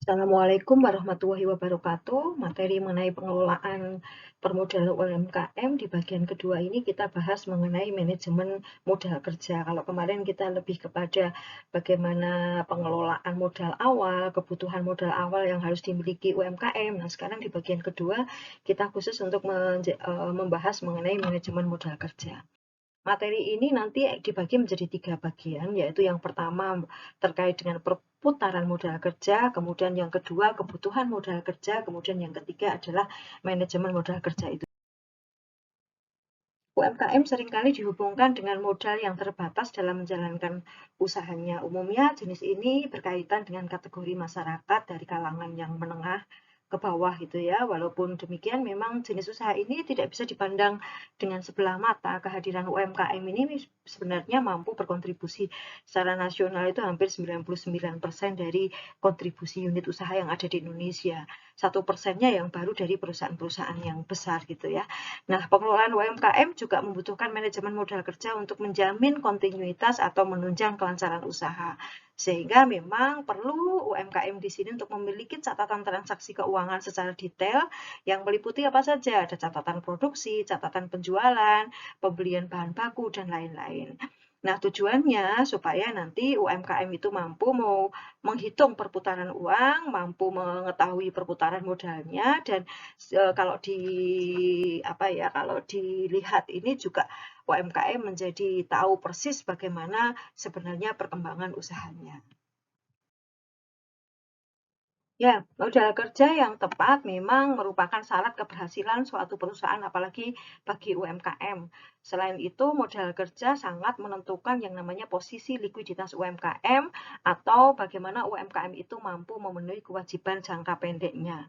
Assalamualaikum warahmatullahi wabarakatuh. Materi mengenai pengelolaan permodalan UMKM di bagian kedua ini kita bahas mengenai manajemen modal kerja. Kalau kemarin kita lebih kepada bagaimana pengelolaan modal awal, kebutuhan modal awal yang harus dimiliki UMKM. Nah, sekarang di bagian kedua kita khusus untuk membahas mengenai manajemen modal kerja. Materi ini nanti dibagi menjadi 3 bagian, yaitu yang pertama terkait dengan perputaran modal kerja, kemudian yang kedua kebutuhan modal kerja, kemudian yang ketiga adalah manajemen modal kerja itu. UMKM seringkali dihubungkan dengan modal yang terbatas dalam menjalankan usahanya. Umumnya jenis ini berkaitan dengan kategori masyarakat dari kalangan yang menengah ke bawah gitu ya. Walaupun demikian memang jenis usaha ini tidak bisa dipandang dengan sebelah mata. Kehadiran UMKM ini sebenarnya mampu berkontribusi secara nasional itu hampir 99% dari kontribusi unit usaha yang ada di Indonesia. 1%-nya yang baru dari perusahaan-perusahaan yang besar gitu ya. Nah, pengelolaan UMKM juga membutuhkan manajemen modal kerja untuk menjamin kontinuitas atau menunjang kelancaran usaha. Sehingga memang perlu UMKM di sini untuk memiliki catatan transaksi keuangan secara detail yang meliputi apa saja. Ada catatan produksi, catatan penjualan, pembelian bahan baku, dan lain-lain. Nah, tujuannya supaya nanti UMKM itu mampu menghitung perputaran uang, mampu mengetahui perputaran modalnya, dan kalau dilihat ini juga UMKM menjadi tahu persis bagaimana sebenarnya perkembangan usahanya. Ya, modal kerja yang tepat memang merupakan syarat keberhasilan suatu perusahaan, apalagi bagi UMKM. Selain itu, modal kerja sangat menentukan yang namanya posisi likuiditas UMKM atau bagaimana UMKM itu mampu memenuhi kewajiban jangka pendeknya.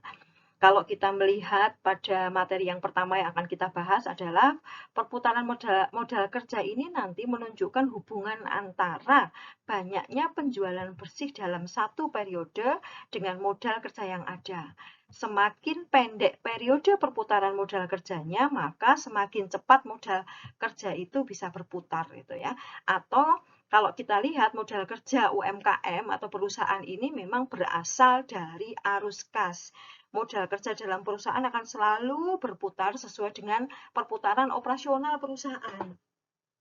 Kalau kita melihat pada materi yang pertama yang akan kita bahas adalah perputaran modal kerja ini nanti menunjukkan hubungan antara banyaknya penjualan bersih dalam satu periode dengan modal kerja yang ada. Semakin pendek periode perputaran modal kerjanya, maka semakin cepat modal kerja itu bisa berputar gitu ya. Atau kalau kita lihat modal kerja UMKM atau perusahaan ini memang berasal dari arus kas. Modal kerja dalam perusahaan akan selalu berputar sesuai dengan perputaran operasional perusahaan.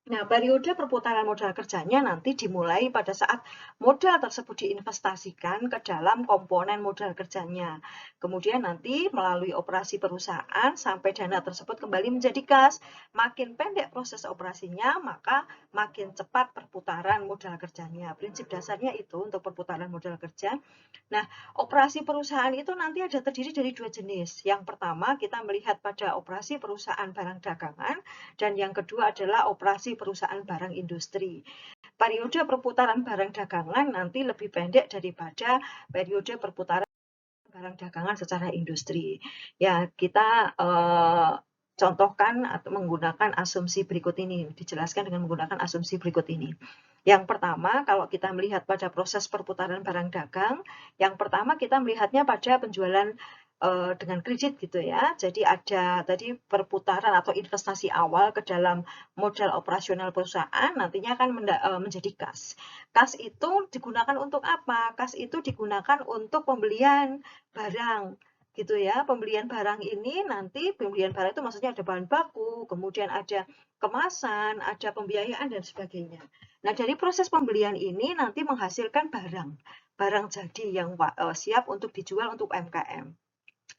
Nah, periode perputaran modal kerjanya nanti dimulai pada saat modal tersebut diinvestasikan ke dalam komponen modal kerjanya. Kemudian nanti melalui operasi perusahaan sampai dana tersebut kembali menjadi kas. Makin pendek proses operasinya, maka makin cepat perputaran modal kerjanya. Prinsip dasarnya itu untuk perputaran modal kerja. Nah, operasi perusahaan itu nanti ada terdiri dari 2 jenis. Yang pertama, kita melihat pada operasi perusahaan barang dagangan, dan yang kedua adalah operasi perusahaan barang industri. Periode perputaran barang dagangan nanti lebih pendek daripada periode perputaran barang dagangan secara industri. Ya, kita contohkan atau menggunakan asumsi berikut ini, dijelaskan dengan menggunakan asumsi berikut ini. Yang pertama, kalau kita melihat pada proses perputaran barang dagang, yang pertama kita melihatnya pada penjualan dengan kredit gitu ya. Jadi ada tadi perputaran atau investasi awal ke dalam modal operasional perusahaan nantinya akan menjadi kas. Kas itu digunakan untuk apa? Kas itu digunakan untuk pembelian barang gitu ya. Pembelian barang ini nanti pembelian barang itu maksudnya ada bahan baku, kemudian ada kemasan, ada pembiayaan dan sebagainya. Nah, dari proses pembelian ini nanti menghasilkan barang jadi yang siap untuk dijual untuk UMKM.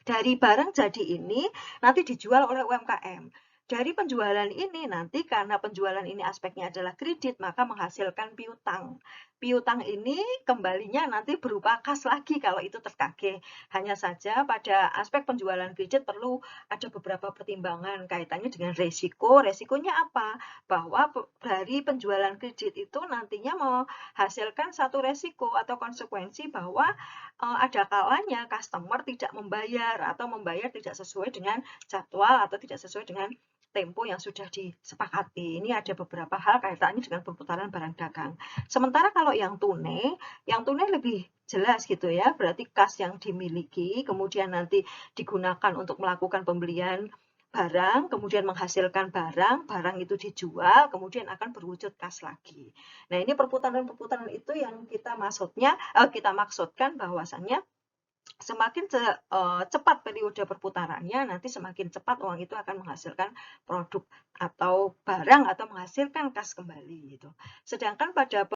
Dari barang jadi ini nanti dijual oleh UMKM. Dari penjualan ini nanti karena penjualan ini aspeknya adalah kredit, maka menghasilkan piutang. Piutang ini kembalinya nanti berupa kas lagi kalau itu tertagih. Hanya saja pada aspek penjualan kredit perlu ada beberapa pertimbangan kaitannya dengan resiko. Resikonya apa? Bahwa dari penjualan kredit itu nantinya menghasilkan satu resiko atau konsekuensi bahwa ada kalanya customer tidak membayar atau membayar tidak sesuai dengan jadwal atau tidak sesuai dengan tempo yang sudah disepakati. Ini ada beberapa hal kaitannya dengan perputaran barang dagang. Sementara kalau yang tunai lebih jelas gitu ya, berarti kas yang dimiliki, kemudian nanti digunakan untuk melakukan pembelian barang, kemudian menghasilkan barang itu dijual, kemudian akan berwujud kas lagi. Nah, ini perputaran-perputaran itu yang kita maksudkan bahwasannya semakin cepat periode perputarannya, nanti semakin cepat uang itu akan menghasilkan produk atau barang atau menghasilkan kas kembali gitu. Sedangkan pada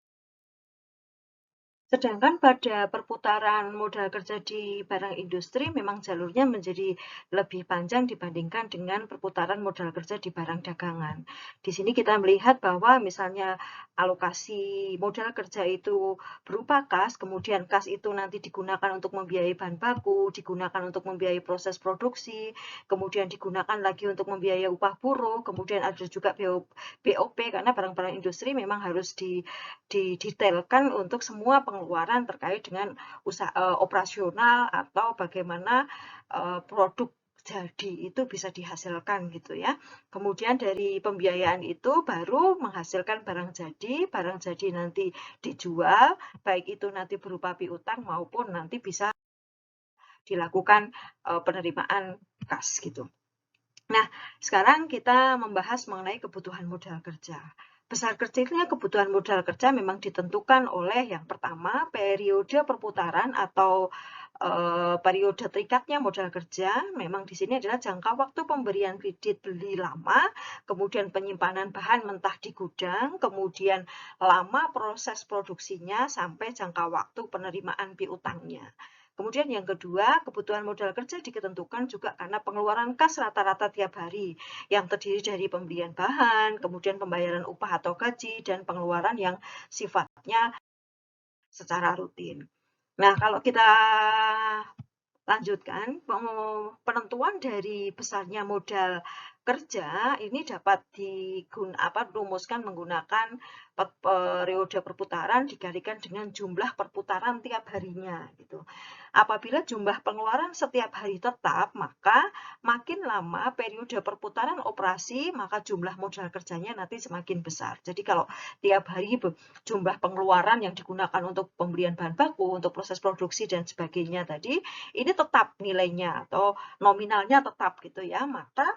perputaran modal kerja di barang industri memang jalurnya menjadi lebih panjang dibandingkan dengan perputaran modal kerja di barang dagangan. Di sini kita melihat bahwa misalnya alokasi modal kerja itu berupa kas, kemudian kas itu nanti digunakan untuk membiayai bahan baku, digunakan untuk membiayai proses produksi, kemudian digunakan lagi untuk membiayai upah buruh, kemudian ada juga BOP karena barang-barang industri memang harus didetailkan untuk semua pengeluaran terkait dengan operasional atau bagaimana produk jadi itu bisa dihasilkan gitu ya. Kemudian dari pembiayaan itu baru menghasilkan barang jadi nanti dijual, baik itu nanti berupa piutang maupun nanti bisa dilakukan penerimaan kas gitu. Nah, sekarang kita membahas mengenai kebutuhan modal kerja. Besar kecilnya kebutuhan modal kerja memang ditentukan oleh yang pertama periode perputaran atau periode terikatnya modal kerja. Memang di sini adalah jangka waktu pemberian kredit beli lama, kemudian penyimpanan bahan mentah di gudang, kemudian lama proses produksinya sampai jangka waktu penerimaan piutangnya. Kemudian yang kedua, kebutuhan modal kerja ditentukan juga karena pengeluaran kas rata-rata tiap hari yang terdiri dari pembelian bahan, kemudian pembayaran upah atau gaji, dan pengeluaran yang sifatnya secara rutin. Nah, kalau kita lanjutkan, penentuan dari besarnya modal kerja ini dapat dirumuskan menggunakan periode perputaran dikalikan dengan jumlah perputaran tiap harinya gitu. Apabila jumlah pengeluaran setiap hari tetap, maka makin lama periode perputaran operasi, maka jumlah modal kerjanya nanti semakin besar. Jadi kalau tiap hari jumlah pengeluaran yang digunakan untuk pembelian bahan baku, untuk proses produksi dan sebagainya tadi, ini tetap nilainya atau nominalnya tetap gitu ya, maka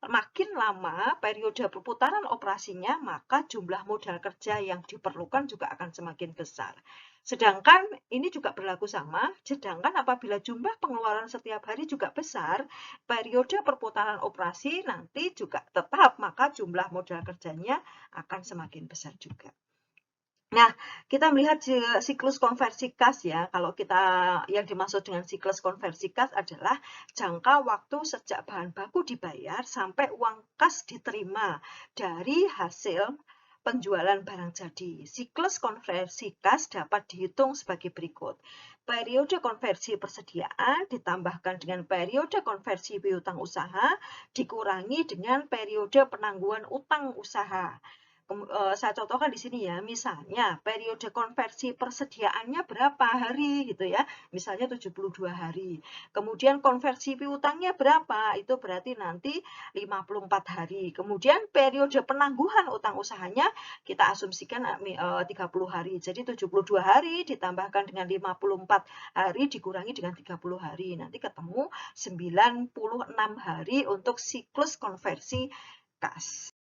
makin lama periode perputaran operasinya, maka jumlah modal kerja yang diperlukan juga akan semakin besar. Sedangkan ini juga berlaku sama, sedangkan apabila jumlah pengeluaran setiap hari juga besar, periode perputaran operasi nanti juga tetap, maka jumlah modal kerjanya akan semakin besar juga. Nah, kita melihat siklus konversi kas ya. Kalau kita yang dimaksud dengan siklus konversi kas adalah jangka waktu sejak bahan baku dibayar sampai uang kas diterima dari hasil penjualan barang jadi. Siklus konversi kas dapat dihitung sebagai berikut. Periode konversi persediaan ditambahkan dengan periode konversi piutang usaha dikurangi dengan periode penangguhan utang usaha. Saya contohkan di sini ya, misalnya periode konversi persediaannya berapa hari gitu ya, misalnya 72 hari. Kemudian konversi piutangnya berapa, itu berarti nanti 54 hari. Kemudian periode penangguhan utang usahanya kita asumsikan 30 hari. Jadi 72 hari ditambahkan dengan 54 hari dikurangi dengan 30 hari. Nanti ketemu 96 hari untuk siklus konversi kas.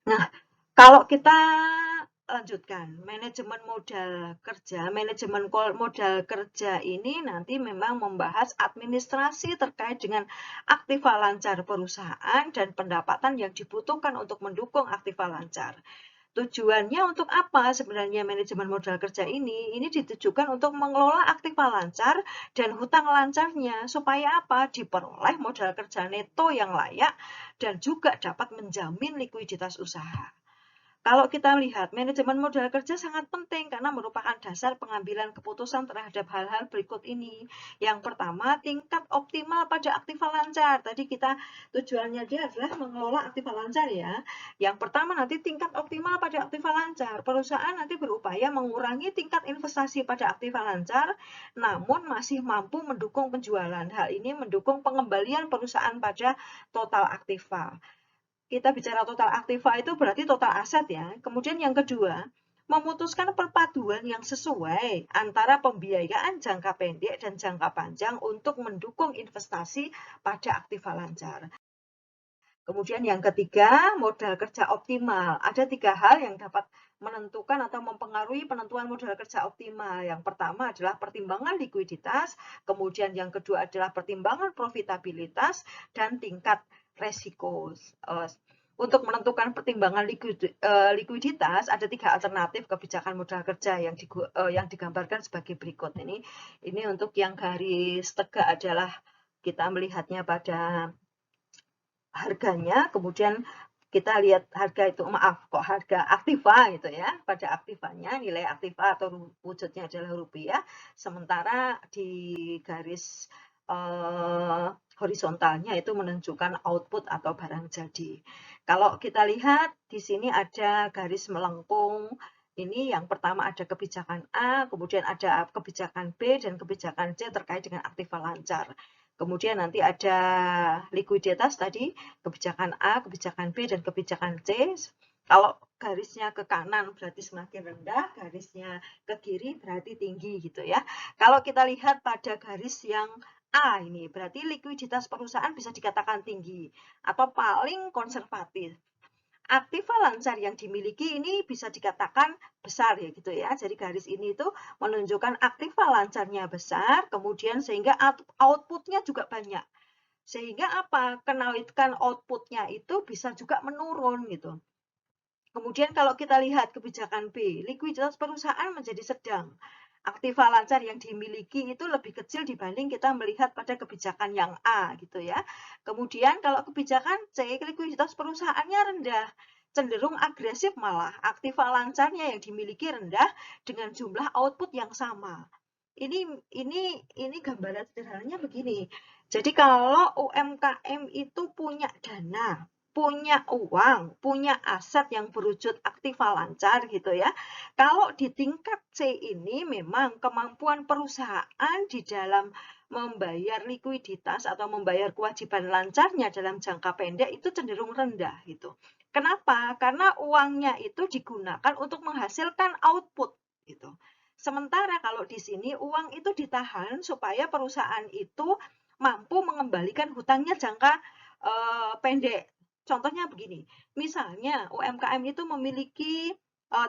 Nah, kalau kita lanjutkan, manajemen modal kerja ini nanti memang membahas administrasi terkait dengan aktiva lancar perusahaan dan pendapatan yang dibutuhkan untuk mendukung aktiva lancar. Tujuannya untuk apa sebenarnya manajemen modal kerja ini? Ini ditujukan untuk mengelola aktiva lancar dan hutang lancarnya. Supaya apa? Diperoleh modal kerja neto yang layak dan juga dapat menjamin likuiditas usaha. Kalau kita lihat, manajemen modal kerja sangat penting karena merupakan dasar pengambilan keputusan terhadap hal-hal berikut ini. Yang pertama, tingkat optimal pada aktiva lancar. Tadi kita tujuannya dia adalah mengelola aktiva lancar ya. Yang pertama nanti tingkat optimal pada aktiva lancar. Perusahaan nanti berupaya mengurangi tingkat investasi pada aktiva lancar, namun masih mampu mendukung penjualan. Hal ini mendukung pengembalian perusahaan pada total aktiva. Kita bicara total aktiva itu berarti total aset ya. Kemudian yang kedua, memutuskan perpaduan yang sesuai antara pembiayaan jangka pendek dan jangka panjang untuk mendukung investasi pada aktiva lancar. Kemudian yang ketiga, modal kerja optimal. Ada 3 hal yang dapat menentukan atau mempengaruhi penentuan modal kerja optimal. Yang pertama adalah pertimbangan likuiditas, kemudian yang kedua adalah pertimbangan profitabilitas dan tingkat resiko. Untuk menentukan pertimbangan likuiditas ada 3 alternatif kebijakan modal kerja yang digambarkan sebagai berikut. Ini untuk yang garis tegak adalah kita melihatnya pada harganya, kemudian kita lihat harga itu, harga aktiva gitu ya, pada aktivanya, nilai aktiva atau wujudnya adalah rupiah, sementara di garis horizontalnya itu menunjukkan output atau barang jadi. Kalau kita lihat di sini ada garis melengkung, ini yang pertama ada kebijakan A, kemudian ada kebijakan B dan kebijakan C terkait dengan aktiva lancar. Kemudian nanti ada likuiditas tadi, kebijakan A, kebijakan B, dan kebijakan C. Kalau garisnya ke kanan berarti semakin rendah, garisnya ke kiri berarti tinggi gitu ya. Kalau kita lihat pada garis yang A ini, berarti likuiditas perusahaan bisa dikatakan tinggi atau paling konservatif. Aktiva lancar yang dimiliki ini bisa dikatakan besar ya gitu ya. Jadi garis ini itu menunjukkan aktiva lancarnya besar, kemudian sehingga outputnya juga banyak. Sehingga apa? Kenaikan outputnya itu bisa juga menurun gitu. Kemudian kalau kita lihat kebijakan B, likuiditas perusahaan menjadi sedang. Aktiva lancar yang dimiliki itu lebih kecil dibanding kita melihat pada kebijakan yang A gitu ya. Kemudian kalau kebijakan C, likuiditas perusahaannya rendah, cenderung agresif malah. Aktiva lancarnya yang dimiliki rendah dengan jumlah output yang sama. Ini gambaran sederhananya begini. Jadi kalau UMKM itu punya dana, punya uang, punya aset yang berwujud aktiva lancar gitu ya. Kalau di tingkat C ini memang kemampuan perusahaan di dalam membayar likuiditas atau membayar kewajiban lancarnya dalam jangka pendek itu cenderung rendah gitu. Kenapa? Karena uangnya itu digunakan untuk menghasilkan output gitu. Sementara kalau di sini uang itu ditahan supaya perusahaan itu mampu mengembalikan hutangnya jangka pendek. Contohnya begini, misalnya UMKM itu memiliki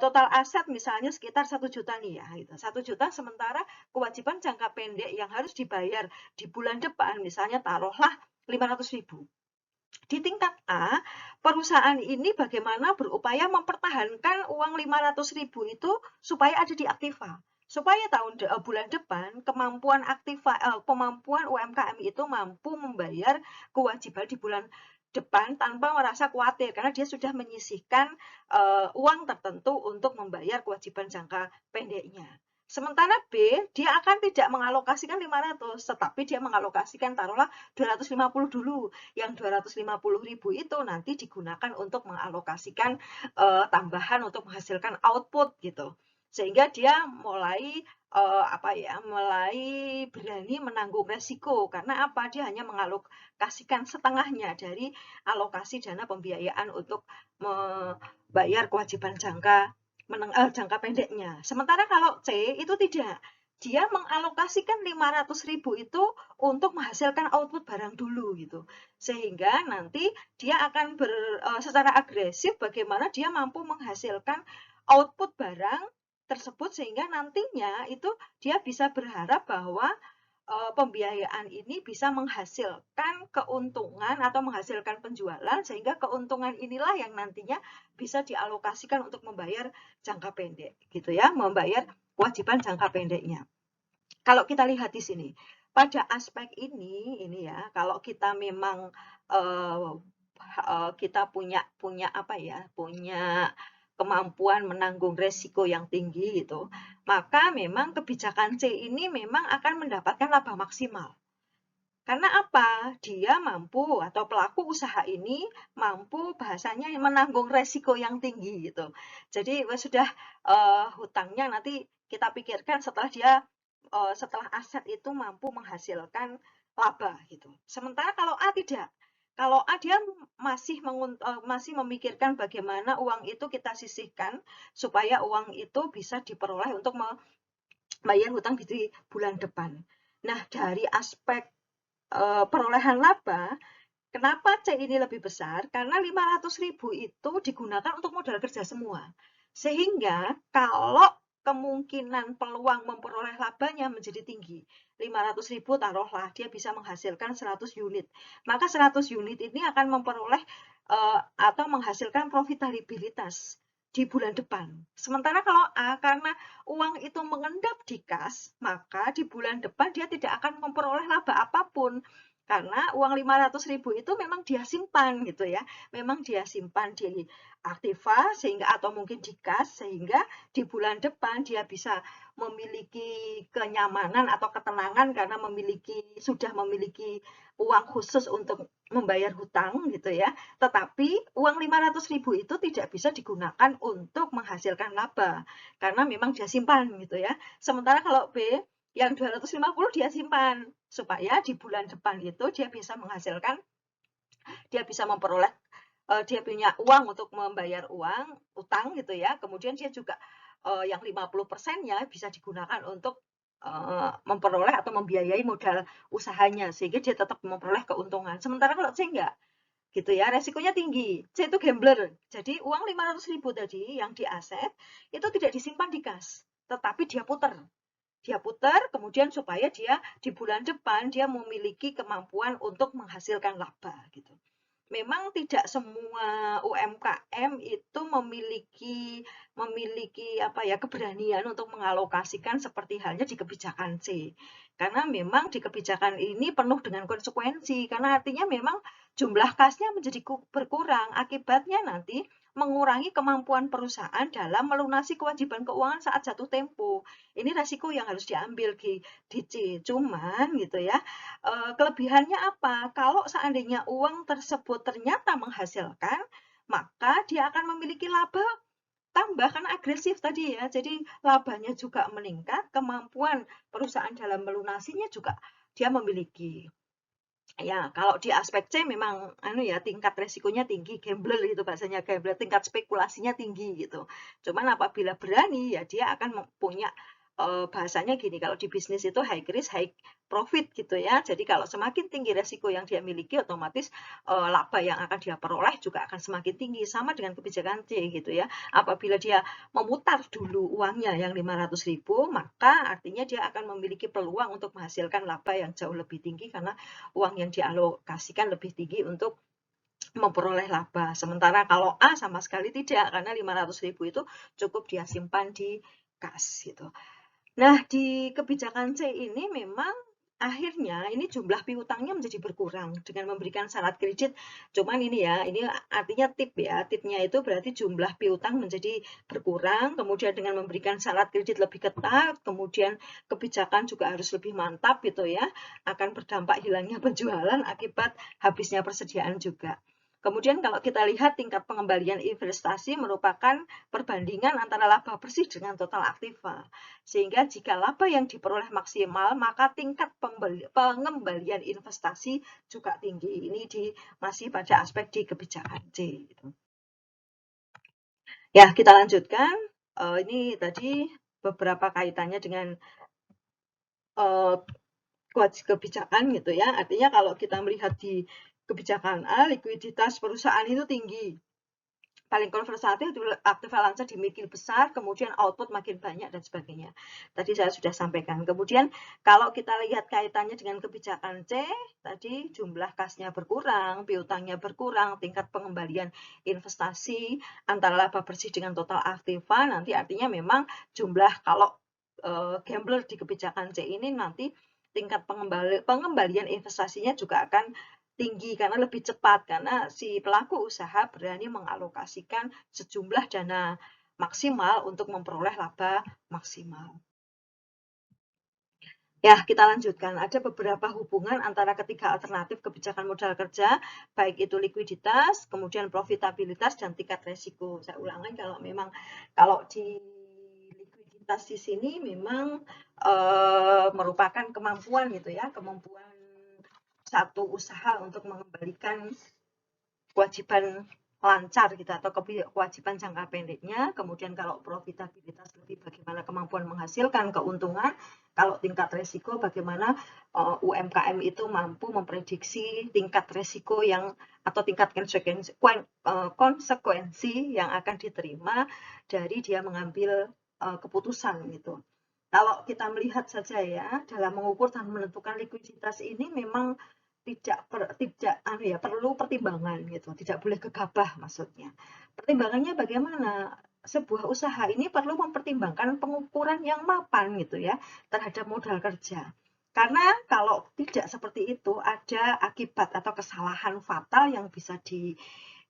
total aset misalnya sekitar 1 juta nih ya, gitu. 1 juta sementara kewajiban jangka pendek yang harus dibayar di bulan depan misalnya taruhlah 500.000. Di tingkat A, perusahaan ini bagaimana berupaya mempertahankan uang 500.000 itu supaya ada di aktiva. Supaya bulan depan kemampuan UMKM itu mampu membayar kewajiban di bulan depan tanpa merasa khawatir karena dia sudah menyisihkan uang tertentu untuk membayar kewajiban jangka pendeknya. Sementara B, dia akan tidak mengalokasikan 500, tetapi dia mengalokasikan taruhlah 250 dulu. Yang 250.000 itu nanti digunakan untuk mengalokasikan tambahan untuk menghasilkan output gitu. Sehingga dia mulai mulai berani menanggung resiko karena apa? Dia hanya mengalokasikan setengahnya dari alokasi dana pembiayaan untuk membayar kewajiban jangka pendeknya. Sementara kalau C itu tidak. Dia mengalokasikan 500.000 itu untuk menghasilkan output barang dulu gitu. Sehingga nanti dia akan secara agresif bagaimana dia mampu menghasilkan output barang tersebut sehingga nantinya itu dia bisa berharap bahwa pembiayaan ini bisa menghasilkan keuntungan atau menghasilkan penjualan sehingga keuntungan inilah yang nantinya bisa dialokasikan untuk membayar jangka pendek gitu ya, membayar kewajiban jangka pendeknya. Kalau kita lihat di sini pada aspek ini ya, kalau kita memang kita punya kemampuan menanggung resiko yang tinggi gitu, maka memang kebijakan C ini memang akan mendapatkan laba maksimal. Karena apa? Dia mampu atau pelaku usaha ini mampu bahasanya menanggung resiko yang tinggi gitu. Jadi sudah hutangnya nanti kita pikirkan setelah aset itu mampu menghasilkan laba gitu. Sementara kalau A tidak. Kalau A dia masih memikirkan bagaimana uang itu kita sisihkan supaya uang itu bisa diperoleh untuk membayar hutang di bulan depan. Nah, dari aspek perolehan laba, kenapa C ini lebih besar? Karena 500.000 itu digunakan untuk modal kerja semua. Sehingga kalau kemungkinan peluang memperoleh labanya menjadi tinggi, 500.000 taruhlah dia bisa menghasilkan 100 unit. Maka 100 unit ini akan memperoleh atau menghasilkan profitabilitas di bulan depan. Sementara kalau A, karena uang itu mengendap di kas, maka di bulan depan dia tidak akan memperoleh laba apapun. Karena uang 500.000 itu memang dia simpan gitu ya. Memang dia simpan di aktiva sehingga atau mungkin di kas sehingga di bulan depan dia bisa memiliki kenyamanan atau ketenangan karena sudah memiliki uang khusus untuk membayar hutang gitu ya. Tetapi uang 500.000 itu tidak bisa digunakan untuk menghasilkan laba karena memang dia simpan gitu ya. Sementara kalau B yang 250 dia simpan supaya di bulan depan itu dia bisa menghasilkan, dia bisa memperoleh, dia punya uang untuk membayar uang utang gitu ya. Kemudian dia juga yang 50%-nya bisa digunakan untuk memperoleh atau membiayai modal usahanya sehingga dia tetap memperoleh keuntungan. Sementara kalau C enggak gitu ya, resikonya tinggi. C itu gambler. Jadi uang 500.000 tadi yang di aset itu tidak disimpan di kas, tetapi dia putar. Dia putar kemudian supaya dia di bulan depan dia memiliki kemampuan untuk menghasilkan laba gitu. Memang tidak semua UMKM itu memiliki apa ya keberanian untuk mengalokasikan seperti halnya di kebijakan C. Karena memang di kebijakan ini penuh dengan konsekuensi karena artinya memang jumlah kasnya menjadi berkurang. Akibatnya nanti mengurangi kemampuan perusahaan dalam melunasi kewajiban keuangan saat jatuh tempo. Ini resiko yang harus diambil di C. Cuman gitu ya, kelebihannya apa? Kalau seandainya uang tersebut ternyata menghasilkan, maka dia akan memiliki laba tambah kan agresif tadi ya. Jadi labanya juga meningkat, kemampuan perusahaan dalam melunasinya juga dia memiliki. Ya, kalau di aspek C memang tingkat resikonya tinggi, gambler gitu bahasanya, gambler, tingkat spekulasinya tinggi gitu. Cuman apabila berani ya dia akan punya bahasanya gini, kalau di bisnis itu high risk, high profit gitu ya. Jadi kalau semakin tinggi resiko yang dia miliki, otomatis laba yang akan dia peroleh juga akan semakin tinggi. Sama dengan kebijakan C gitu ya. Apabila dia memutar dulu uangnya yang 500.000, maka artinya dia akan memiliki peluang untuk menghasilkan laba yang jauh lebih tinggi karena uang yang dialokasikan lebih tinggi untuk memperoleh laba. Sementara kalau A sama sekali tidak, karena 500.000 itu cukup dia simpan di kas gitu. Nah, di kebijakan C ini memang akhirnya ini jumlah piutangnya menjadi berkurang dengan memberikan syarat kredit. Cuman ini ya, ini artinya tip ya. Tipnya itu berarti jumlah piutang menjadi berkurang, kemudian dengan memberikan syarat kredit lebih ketat, kemudian kebijakan juga harus lebih mantap gitu ya, akan berdampak hilangnya penjualan akibat habisnya persediaan juga. Kemudian kalau kita lihat tingkat pengembalian investasi merupakan perbandingan antara laba bersih dengan total aktiva. Sehingga jika laba yang diperoleh maksimal, maka tingkat pengembalian investasi juga tinggi. Ini masih pada aspek di kebijakan C. Ya, kita lanjutkan. Ini tadi beberapa kaitannya dengan kebijakan gitu ya. Artinya kalau kita melihat di kebijakan A, likuiditas perusahaan itu tinggi. Paling konservatif aktiva lancar dimiliki besar, kemudian output makin banyak dan sebagainya. Tadi saya sudah sampaikan. Kemudian kalau kita lihat kaitannya dengan kebijakan C, tadi jumlah kasnya berkurang, piutangnya berkurang, tingkat pengembalian investasi antara laba bersih dengan total aktiva, nanti artinya memang jumlah kalau gambler di kebijakan C ini nanti tingkat pengembalian investasinya juga akan tinggi karena lebih cepat karena si pelaku usaha berani mengalokasikan sejumlah dana maksimal untuk memperoleh laba maksimal. Ya, kita lanjutkan. Ada beberapa hubungan antara ketiga alternatif kebijakan modal kerja, baik itu likuiditas, kemudian profitabilitas, dan tingkat resiko. Saya ulangi kalau di likuiditas di sini memang merupakan kemampuan gitu ya, kemampuan satu usaha untuk mengembalikan kewajiban lancar gitu atau kewajiban jangka pendeknya. Kemudian kalau profitabilitas lebih bagaimana kemampuan menghasilkan keuntungan. Kalau tingkat resiko, bagaimana UMKM itu mampu memprediksi tingkat resiko yang atau tingkat konsekuensi yang akan diterima dari dia mengambil keputusan gitu. Kalau kita melihat saja ya, dalam mengukur dan menentukan likuiditas ini memang tidak perlu pertimbangan gitu, tidak boleh gegabah maksudnya. Pertimbangannya bagaimana? Sebuah usaha ini perlu mempertimbangkan pengukuran yang mapan gitu ya terhadap modal kerja. Karena kalau tidak seperti itu, ada akibat atau kesalahan fatal yang bisa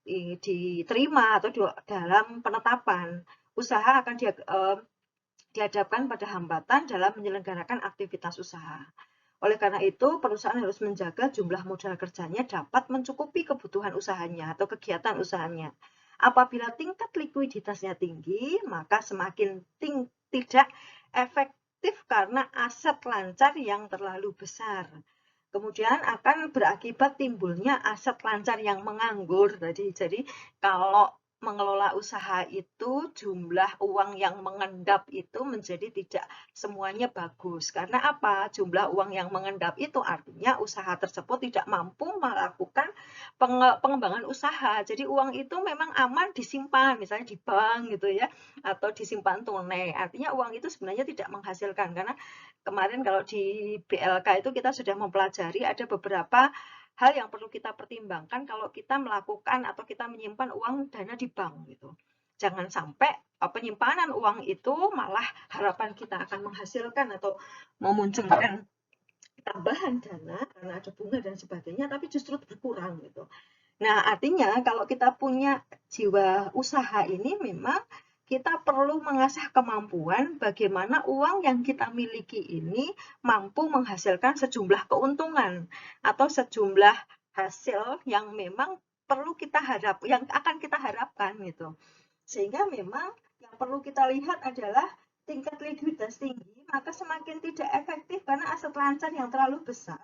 diterima atau dalam penetapan. Usaha akan dihadapkan pada hambatan dalam menyelenggarakan aktivitas usaha. Oleh karena itu, perusahaan harus menjaga jumlah modal kerjanya dapat mencukupi kebutuhan usahanya atau kegiatan usahanya. Apabila tingkat likuiditasnya tinggi, maka semakin tidak efektif karena aset lancar yang terlalu besar. Kemudian akan berakibat timbulnya aset lancar yang menganggur. Jadi kalau mengelola usaha itu jumlah uang yang mengendap itu menjadi tidak semuanya bagus. Karena apa? Jumlah uang yang mengendap itu artinya usaha tersebut tidak mampu melakukan pengembangan usaha. Jadi uang itu memang aman disimpan, misalnya di bank gitu ya, atau disimpan tunai. Artinya uang itu sebenarnya tidak menghasilkan. Karena kemarin kalau di BLK itu kita sudah mempelajari ada beberapa hal yang perlu kita pertimbangkan kalau kita melakukan atau kita menyimpan uang dana di bank gitu. Jangan sampai penyimpanan uang itu malah harapan kita akan menghasilkan atau memunculkan tambahan dana karena ada bunga dan sebagainya, tapi justru berkurang gitu. Nah, artinya kalau kita punya jiwa usaha ini memang kita perlu mengasah kemampuan bagaimana uang yang kita miliki ini mampu menghasilkan sejumlah keuntungan atau sejumlah hasil yang memang perlu kita yang akan kita harapkan gitu. Sehingga memang yang perlu kita lihat adalah tingkat likuiditas tinggi, maka semakin tidak efektif karena aset lancar yang terlalu besar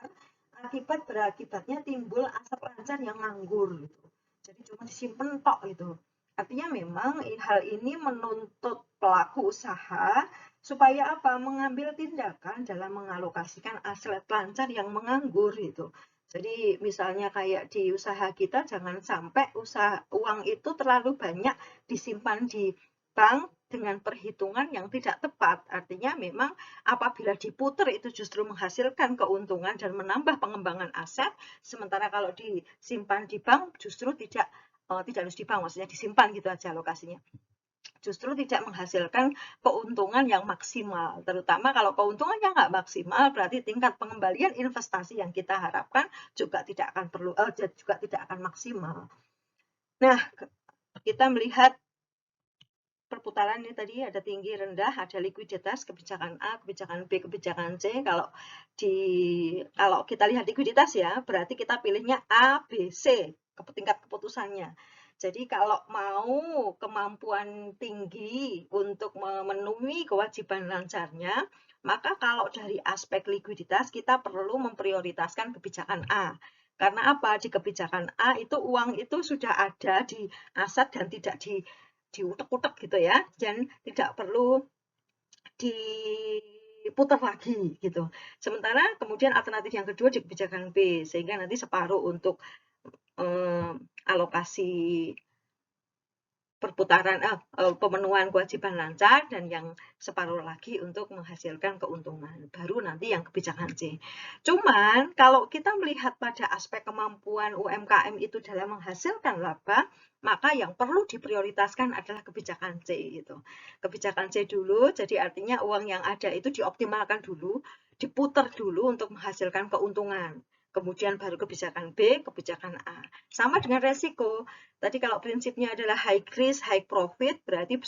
berakibatnya timbul aset lancar yang nganggur gitu. Jadi cuma disimpan tok gitu. Artinya memang hal ini menuntut pelaku usaha supaya apa? Mengambil tindakan dalam mengalokasikan aset lancar yang menganggur gitu. Jadi misalnya kayak di usaha kita jangan sampai uang itu terlalu banyak disimpan di bank dengan perhitungan yang tidak tepat. Artinya memang apabila diputar itu justru menghasilkan keuntungan dan menambah pengembangan aset, sementara kalau disimpan di bank justru tidak harus di bank, maksudnya disimpan gitu aja lokasinya. Justru tidak menghasilkan keuntungan yang maksimal. Terutama kalau keuntungannya nggak maksimal, berarti tingkat pengembalian investasi yang kita harapkan juga tidak akan maksimal. Nah, kita melihat perputaran ini tadi ada tinggi rendah, ada likuiditas, kebijakan A, kebijakan B, kebijakan C. Kalau kita lihat likuiditas ya, berarti kita pilihnya A, B, C, tingkat keputusannya. Jadi kalau mau kemampuan tinggi untuk memenuhi kewajiban lancarnya, maka kalau dari aspek likuiditas kita perlu memprioritaskan kebijakan A. Karena apa? Di kebijakan A itu uang itu sudah ada di aset dan tidak diutek-utek gitu ya, dan tidak perlu diputar lagi gitu. Sementara kemudian alternatif yang kedua di kebijakan B, sehingga nanti separuh untuk alokasi perputaran pemenuhan kewajiban lancar dan yang separuh lagi untuk menghasilkan keuntungan. Baru nanti yang kebijakan C. Cuman kalau kita melihat pada aspek kemampuan UMKM itu dalam menghasilkan laba, maka yang perlu diprioritaskan adalah kebijakan C gitu. Kebijakan C dulu, jadi artinya uang yang ada itu dioptimalkan dulu, diputar dulu untuk menghasilkan keuntungan. Kemudian baru kebijakan B, kebijakan A. Sama dengan resiko. Tadi kalau prinsipnya adalah high risk, high profit, berarti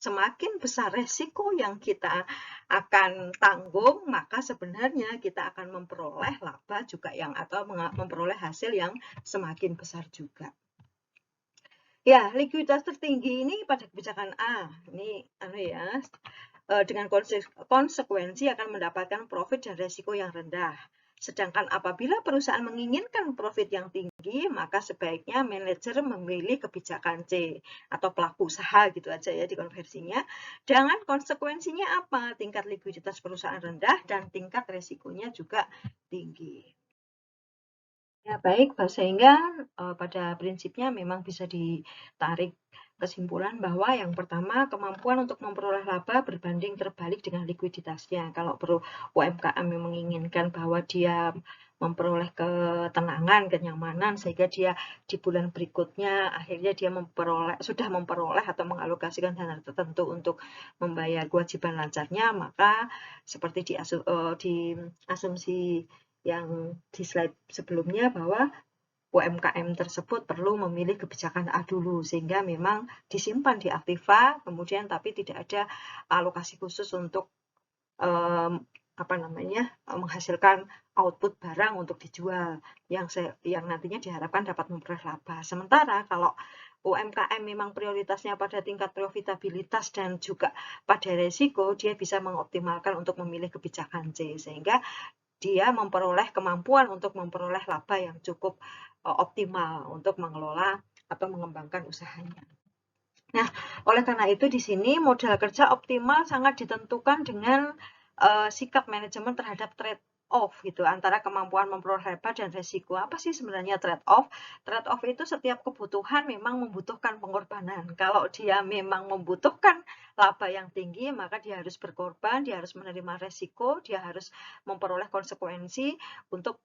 semakin besar resiko yang kita akan tanggung, maka sebenarnya kita akan memperoleh laba juga atau memperoleh hasil yang semakin besar juga. Ya, likuiditas tertinggi ini pada kebijakan A. Ini dengan konsekuensi akan mendapatkan profit dan resiko yang rendah. Sedangkan apabila perusahaan menginginkan profit yang tinggi, maka sebaiknya manajer memilih kebijakan C atau pelaku usaha gitu aja ya dikonversinya. Dengan konsekuensinya apa? Tingkat likuiditas perusahaan rendah dan tingkat resikonya juga tinggi. Ya baik, sehingga pada prinsipnya memang bisa ditarik kesimpulan bahwa yang pertama kemampuan untuk memperoleh laba berbanding terbalik dengan likuiditasnya. Kalau UMKM yang menginginkan bahwa dia memperoleh ketenangan, kenyamanan sehingga dia di bulan berikutnya akhirnya dia sudah memperoleh atau mengalokasikan dana tertentu untuk membayar kewajiban lancarnya, maka seperti di asumsi yang di slide sebelumnya bahwa UMKM tersebut perlu memilih kebijakan A dulu sehingga memang disimpan di aktiva, kemudian tapi tidak ada alokasi khusus untuk menghasilkan output barang untuk dijual yang nantinya diharapkan dapat memperoleh laba. Sementara kalau UMKM memang prioritasnya pada tingkat profitabilitas dan juga pada resiko, dia bisa mengoptimalkan untuk memilih kebijakan C sehingga dia memperoleh kemampuan untuk memperoleh laba yang cukup optimal untuk mengelola atau mengembangkan usahanya. Nah, oleh karena itu di sini modal kerja optimal sangat ditentukan dengan sikap manajemen terhadap trade off gitu antara kemampuan memperoleh laba dan resiko. Apa sih sebenarnya trade off? Trade off itu setiap kebutuhan memang membutuhkan pengorbanan. Kalau dia memang membutuhkan laba yang tinggi, maka dia harus berkorban, dia harus menerima resiko, dia harus memperoleh konsekuensi untuk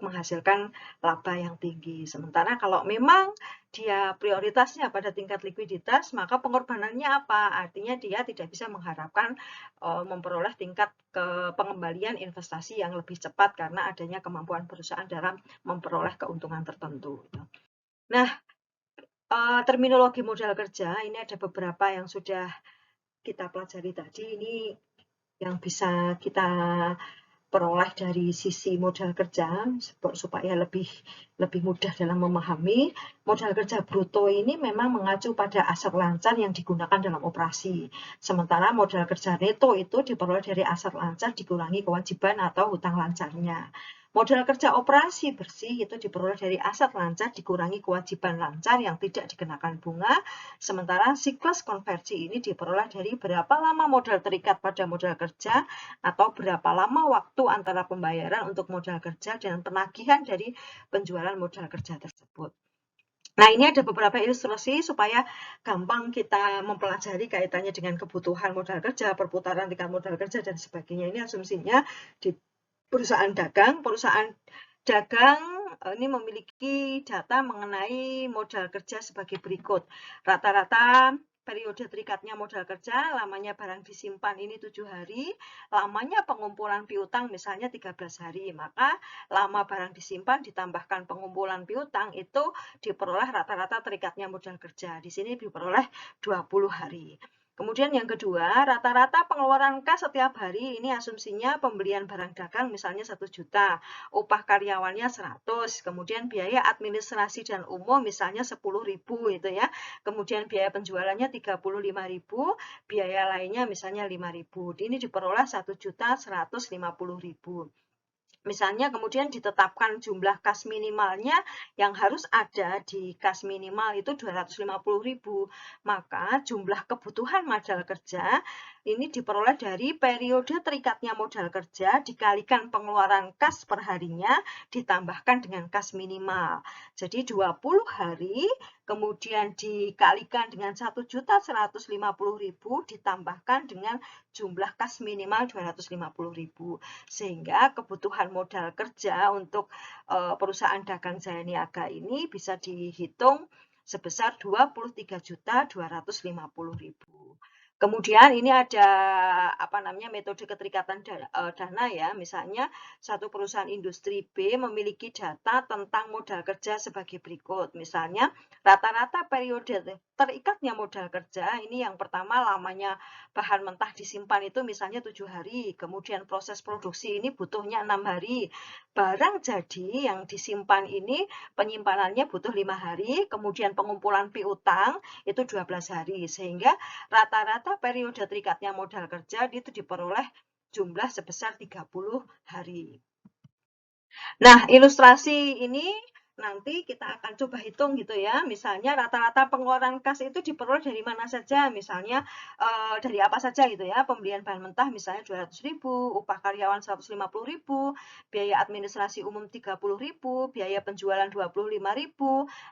menghasilkan laba yang tinggi. Sementara kalau memang dia prioritasnya pada tingkat likuiditas, maka pengorbanannya apa? Artinya dia tidak bisa mengharapkan memperoleh tingkat pengembalian investasi yang lebih cepat karena adanya kemampuan perusahaan dalam memperoleh keuntungan tertentu. Nah, terminologi modal kerja ini ada beberapa yang sudah kita pelajari tadi. Ini yang bisa kita peroleh dari sisi modal kerja supaya lebih mudah dalam memahami. Modal kerja bruto ini memang mengacu pada aset lancar yang digunakan dalam operasi. Sementara modal kerja neto itu diperoleh dari aset lancar dikurangi kewajiban atau hutang lancarnya. Modal kerja operasi bersih itu diperoleh dari aset lancar dikurangi kewajiban lancar yang tidak dikenakan bunga. Sementara siklus konversi ini diperoleh dari berapa lama modal terikat pada modal kerja atau berapa lama waktu antara pembayaran untuk modal kerja dan penagihan dari penjualan modal kerja tersebut. Nah, ini ada beberapa ilustrasi supaya gampang kita mempelajari kaitannya dengan kebutuhan modal kerja, perputaran tingkat modal kerja, dan sebagainya. Ini asumsinya di perusahaan dagang ini memiliki data mengenai modal kerja sebagai berikut. Rata-rata periode terikatnya modal kerja, lamanya barang disimpan ini 7 hari, lamanya pengumpulan piutang misalnya 13 hari, maka lama barang disimpan ditambahkan pengumpulan piutang itu diperoleh rata-rata terikatnya modal kerja. Di sini diperoleh 20 hari. Kemudian yang kedua, rata-rata pengeluaran kas setiap hari ini asumsinya pembelian barang dagang misalnya 1 juta, upah karyawannya 100, kemudian biaya administrasi dan umum misalnya 10.000 itu ya. Kemudian biaya penjualannya 35.000, biaya lainnya misalnya 5.000. Ini diperoleh 1.150.000. Misalnya kemudian ditetapkan jumlah kas minimalnya yang harus ada di kas minimal itu 250.000. Maka jumlah kebutuhan modal kerja ini diperoleh dari periode terikatnya modal kerja dikalikan pengeluaran kas perharinya ditambahkan dengan kas minimal. Jadi 20 hari kemudian dikalikan dengan 1.150.000 ditambahkan dengan jumlah kas minimal 250.000. Sehingga kebutuhan modal kerja untuk perusahaan dagang Jaya Niaga ini bisa dihitung sebesar 23.250.000. Kemudian ini ada metode keterikatan dana ya. Misalnya satu perusahaan industri B memiliki data tentang modal kerja sebagai berikut. Misalnya rata-rata periode terikatnya modal kerja ini yang pertama lamanya bahan mentah disimpan itu misalnya 7 hari. Kemudian proses produksi ini butuhnya 6 hari. Barang jadi yang disimpan ini penyimpanannya butuh 5 hari. Kemudian pengumpulan piutang itu 12 hari. Sehingga rata-rata periode terikatnya modal kerja itu diperoleh jumlah sebesar 30 hari. Nah, ilustrasi ini nanti kita akan coba hitung gitu ya. Misalnya rata-rata pengeluaran kas itu diperoleh dari mana saja. Misalnya dari apa saja gitu ya. Pembelian bahan mentah misalnya 200.000, upah karyawan 150.000, biaya administrasi umum 30.000, biaya penjualan 25.000,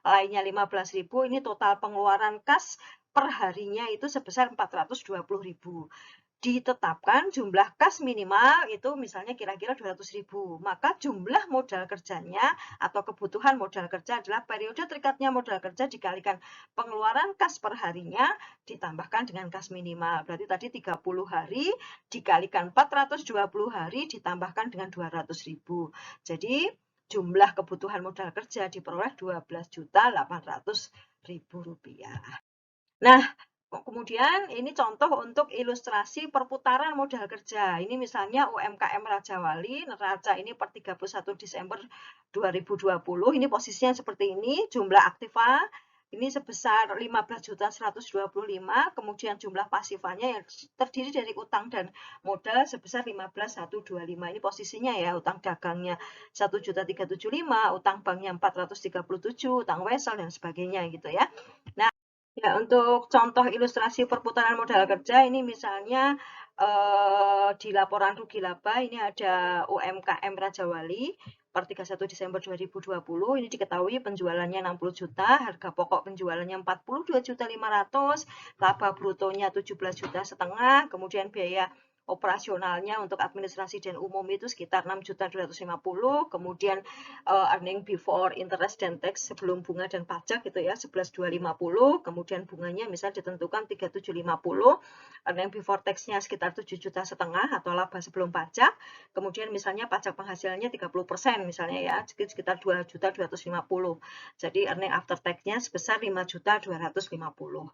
lainnya 15.000. Ini total pengeluaran kas per harinya itu sebesar 420.000. Ditetapkan jumlah kas minimal itu misalnya kira-kira 200.000. Maka jumlah modal kerjanya atau kebutuhan modal kerja adalah periode terikatnya modal kerja dikalikan pengeluaran kas per harinya ditambahkan dengan kas minimal. Berarti tadi 30 hari dikalikan 420 hari ditambahkan dengan 200.000. Jadi jumlah kebutuhan modal kerja diperoleh 12.800.000 rupiah. Nah, kemudian ini contoh untuk ilustrasi perputaran modal kerja. Ini misalnya UMKM Raja Wali, neraca ini per 31 Desember 2020. Ini posisinya seperti ini, jumlah aktiva ini sebesar 15.125, kemudian jumlah pasifanya yang terdiri dari utang dan modal sebesar 15.125. Ini posisinya ya, utang dagangnya 1.375, utang banknya 437, utang wesel dan sebagainya gitu ya. Nah, ya, untuk contoh ilustrasi perputaran modal kerja ini misalnya di laporan rugi laba ini ada UMKM Raja Wali per 31 Desember 2020 ini diketahui penjualannya 60 juta, harga pokok penjualannya 42.500.000, laba brutonya 17,5 juta, kemudian biaya operasionalnya untuk administrasi dan umum itu sekitar 6.250.000, kemudian earning before interest dan tax sebelum bunga dan pajak gitu ya 11.250, kemudian bunganya misal ditentukan 3.750, earning before tax-nya sekitar 7,5 juta atau laba sebelum pajak, kemudian misalnya pajak penghasilannya 30% misalnya ya sekitar 2.250, jadi earning after tax-nya sebesar 5.250.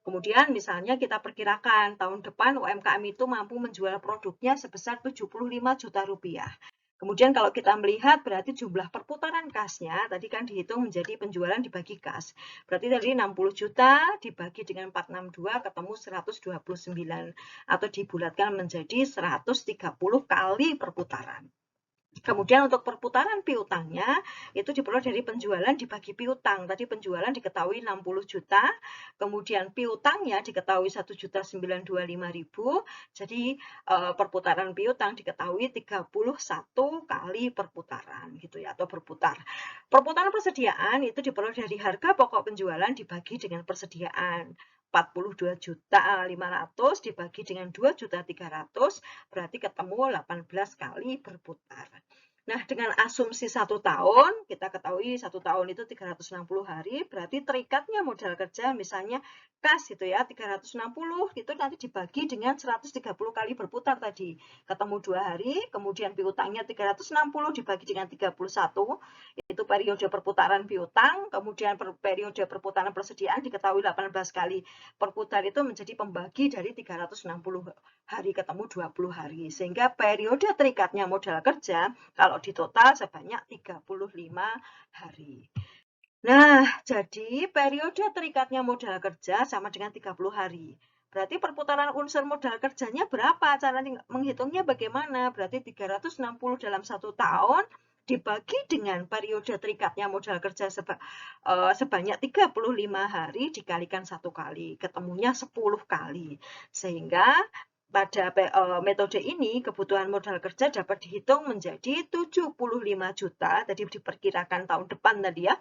Kemudian misalnya kita perkirakan tahun depan UMKM itu mampu menjual produknya sebesar 75 juta rupiah. Kemudian kalau kita melihat berarti jumlah perputaran kasnya tadi kan dihitung menjadi penjualan dibagi kas. Berarti dari 60 juta dibagi dengan 462 ketemu 129 atau dibulatkan menjadi 130 kali perputaran. Kemudian untuk perputaran piutangnya itu diperoleh dari penjualan dibagi piutang. Tadi penjualan diketahui 60 juta, kemudian piutangnya diketahui 1.925.000. Jadi perputaran piutang diketahui 31 kali perputaran gitu ya atau berputar. Perputaran persediaan itu diperoleh dari harga pokok penjualan dibagi dengan persediaan. 42.500.000 dibagi dengan 2.300.000 berarti ketemu 18 kali berputar. Nah, dengan asumsi 1 tahun, kita ketahui 1 tahun itu 360 hari, berarti terikatnya modal kerja misalnya kas itu ya 360 itu nanti dibagi dengan 130 kali berputar tadi. Ketemu 2 hari, kemudian piutangnya 360 dibagi dengan 31, itu periode perputaran piutang, kemudian periode perputaran persediaan diketahui 18 kali perputar itu menjadi pembagi dari 360 hari ketemu 20 hari. Sehingga periode terikatnya modal kerja kalau di total sebanyak 35 hari. Nah, jadi periode terikatnya modal kerja sama dengan 30 hari. Berarti perputaran unsur modal kerjanya berapa? Cara menghitungnya bagaimana? Berarti 360 dalam 1 tahun dibagi dengan periode terikatnya modal kerja sebanyak 35 hari dikalikan 1 kali. Ketemunya 10 kali. Sehingga pada metode ini kebutuhan modal kerja dapat dihitung menjadi 75 juta. Tadi diperkirakan tahun depan tadi ya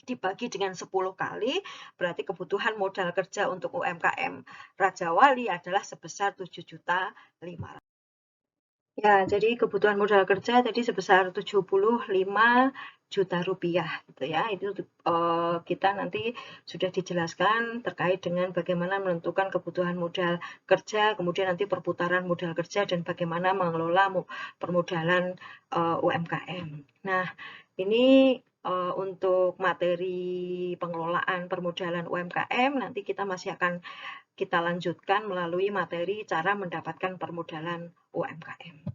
dibagi dengan 10 kali, berarti kebutuhan modal kerja untuk UMKM Raja Wali adalah sebesar 7.500.000. Ya, jadi kebutuhan modal kerja tadi sebesar 75 juta rupiah gitu ya. Itu kita nanti sudah dijelaskan terkait dengan bagaimana menentukan kebutuhan modal kerja, kemudian nanti perputaran modal kerja dan bagaimana mengelola permodalan UMKM. Nah, ini untuk materi pengelolaan permodalan UMKM nanti kita masih akan kita lanjutkan melalui materi cara mendapatkan permodalan UMKM.